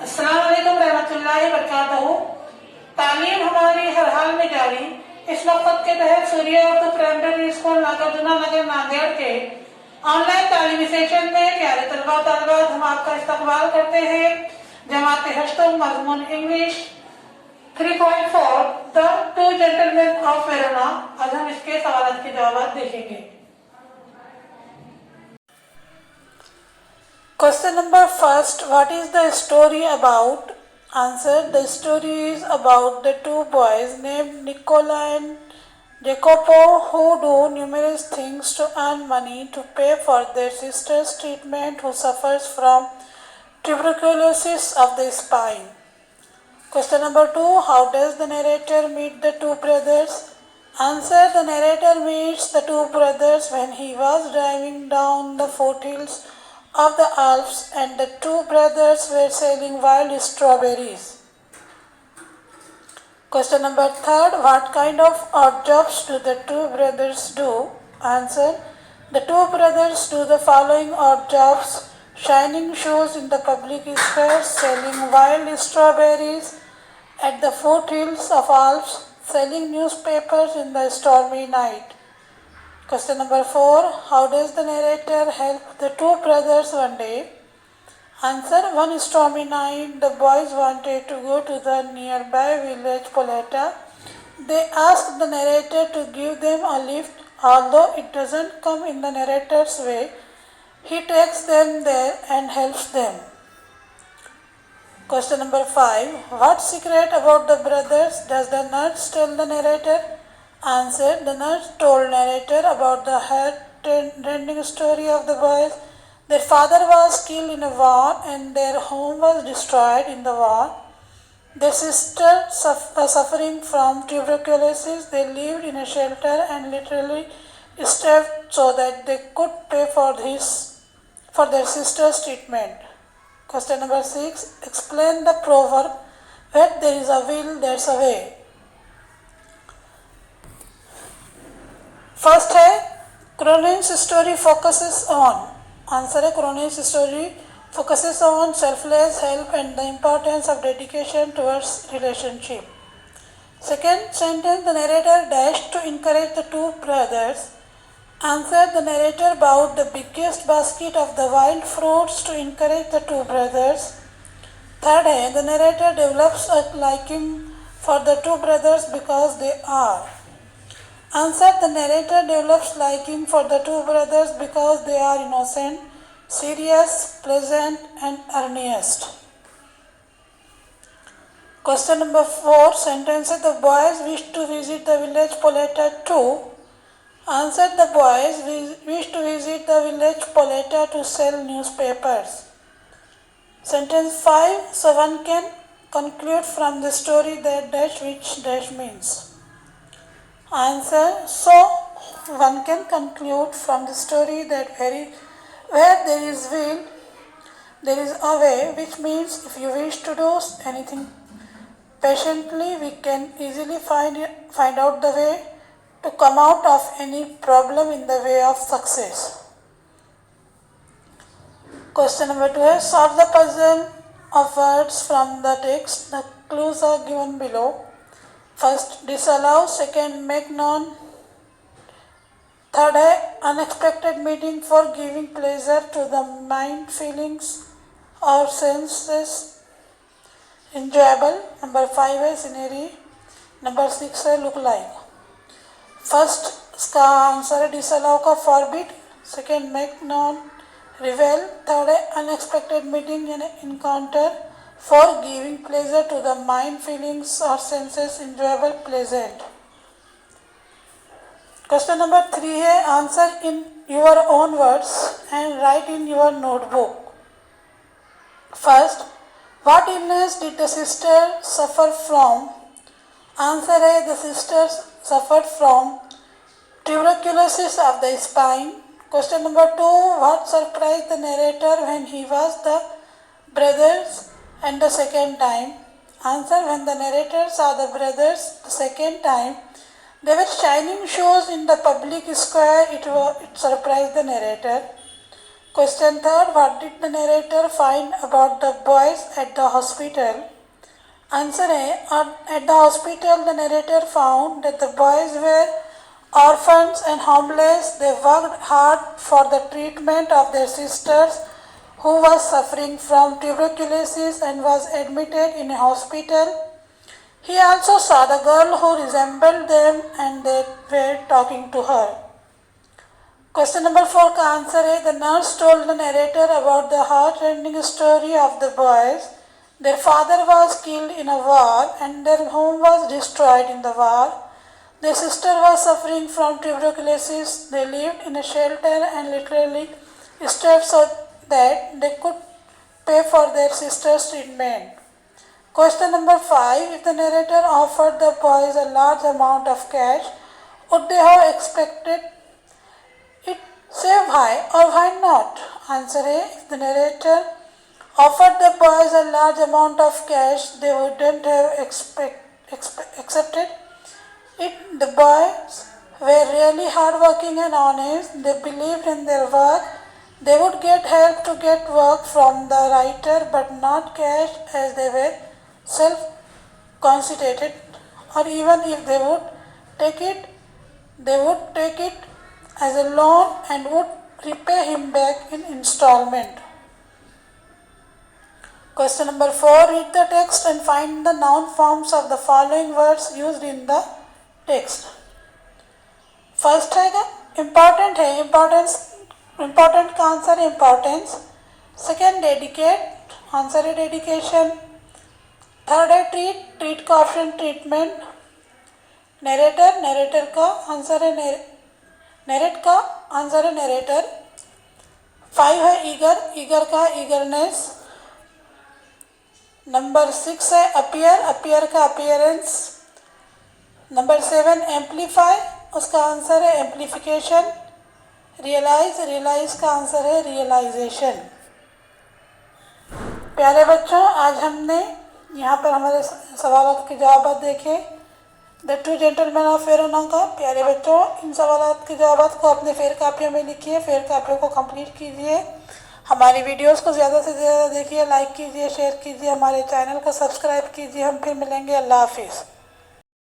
अस्सलाम वालेकुम रहमतुल्लाहि व बरकातहू। तालीम हमारी हर हाल में जारी। इस वक्त के तहत सूर्य उर्दू प्राइमरी स्कूल नागरजुना नगर नांदेड़ के ऑनलाइन तालीमी सेशन में प्यारे तलबा तलबात हम आपका इस्तकबाल करते हैं। जमात हश्तम मजमून English 3.4 the two gentleman of Verona. आज हम इसके सवाल के जवाब देखेंगे। Question number first, what is the story about? Answer, the story is about the two boys named Nicola and Jacopo who do numerous things to earn money to pay for their sister's treatment who suffers from tuberculosis of the spine. Question number 2, how does the narrator meet the two brothers? Answer, the narrator meets the two brothers when he was driving down the foothills of the Alps and the two brothers were selling wild strawberries. Question number 3, what kind of odd jobs do the two brothers do? Answer, the two brothers do the following odd jobs: shining shoes in the public square, selling wild strawberries at the foothills of Alps, selling newspapers in the stormy night. Question number 4, how does the narrator help the two brothers one day? Answer, one stormy night the boys wanted to go to the nearby village Poleta. They asked the narrator to give them a lift. Although it doesn't come in the narrator's way, he takes them there and helps them. Question number 5, what secret about the brothers does the nurse tell the narrator? Answer, the nurse told narrator about the heart-rending story of the boys. Their father was killed in a war and their home was destroyed in the war. Their sister was suffering from tuberculosis. They lived in a shelter and literally starved so that they could pay for their sister's treatment. Question number 6, explain the proverb, where there is a will, there's a way. First है Cronin's story focuses on. Answer है Cronin's story focuses on selfless help and the importance of dedication towards relationship. Second sentence, the narrator dash to encourage the two brothers. Answer, the narrator bought the biggest basket of the wild fruits to encourage the two brothers. Third है, the narrator develops a liking for the two brothers because they are. Answer, the narrator develops liking for the two brothers because they are innocent, serious, pleasant and earnest. Question number 4, sentences, the boys wish to visit the village Poleta too. Answer, the boys wish to visit the village Poleta to sell newspapers. Sentence 5, so one can conclude from the story that dash which dash means. Answer, so one can conclude from the story that where there is will, there is a way, which means if you wish to do anything patiently, we can easily find out the way to come out of any problem in the way of success. Question number 2 is solve the puzzle of words from the text. The clues are given below. First, disallow. Second, make known. Third है unexpected meeting for giving pleasure to the mind, feelings और senses, enjoyable. Number 5 है scenery. Number 6 है look like. First इसका answer है disallow का forbid. Second, make known, reveal. Third है unexpected meeting यानी encounter for giving pleasure to the mind, feelings or senses, enjoyable, pleasant. Question number 3 है answer in your own words and write in your notebook. First, what illness did the sister suffer from? Answer है the sister suffered from tuberculosis of the spine. Question number 2, what surprised the narrator when he was the brothers and the second time? Answer, when the narrator saw the brothers the second time, they were shining shoes in the public square. It surprised the narrator. Question third, what did the narrator find about the boys at the hospital? Answer A. At the hospital, the narrator found that the boys were orphans and homeless. They worked hard for the treatment of their sisters who was suffering from tuberculosis and was admitted in a hospital. He also saw the girl who resembled them and they were talking to her. Question number 4 का answer है. The nurse told the narrator about the heart-rending story of the boys. Their father was killed in a war and their home was destroyed in the war. Their sister was suffering from tuberculosis. They lived in a shelter and literally starved so that they could pay for their sister's treatment. Question number 5. If the narrator offered the boys a large amount of cash, would they have expected it? Say why or why not? Answer A. If the narrator offered the boys a large amount of cash, they wouldn't have accepted it. The boys were really hardworking and honest. They believed in their work. They would get help to get work from the writer, but not cash, as they were self-conceited. Or even if they would take it, they would take it as a loan and would repay him back in installment. Question number 4. Read the text and find the noun forms of the following words used in the text. First है important है, important का answer है importance. Second dedicate, answer है dedication. Third है treat का option treatment. narrator का answer है narrate का आंसर है narrator. 5 है eager का eagerness. नंबर 6 है appear का appearance. नंबर 7 amplify, उसका आंसर है amplification. realize का आंसर है realization. प्यारे बच्चों, आज हमने यहाँ पर हमारे सवालों के जवाब देखे the two gentleman of Verona का. प्यारे बच्चों, इन सवालों के जवाब को अपने फेर कापियों में लिखिए, फेर कापियों को कंप्लीट कीजिए. हमारी वीडियोस को ज़्यादा से ज़्यादा देखिए, लाइक कीजिए, शेयर कीजिए, हमारे चैनल को सब्सक्राइब कीजिए. हम फिर मिलेंगे. अल्लाह हाफिज़.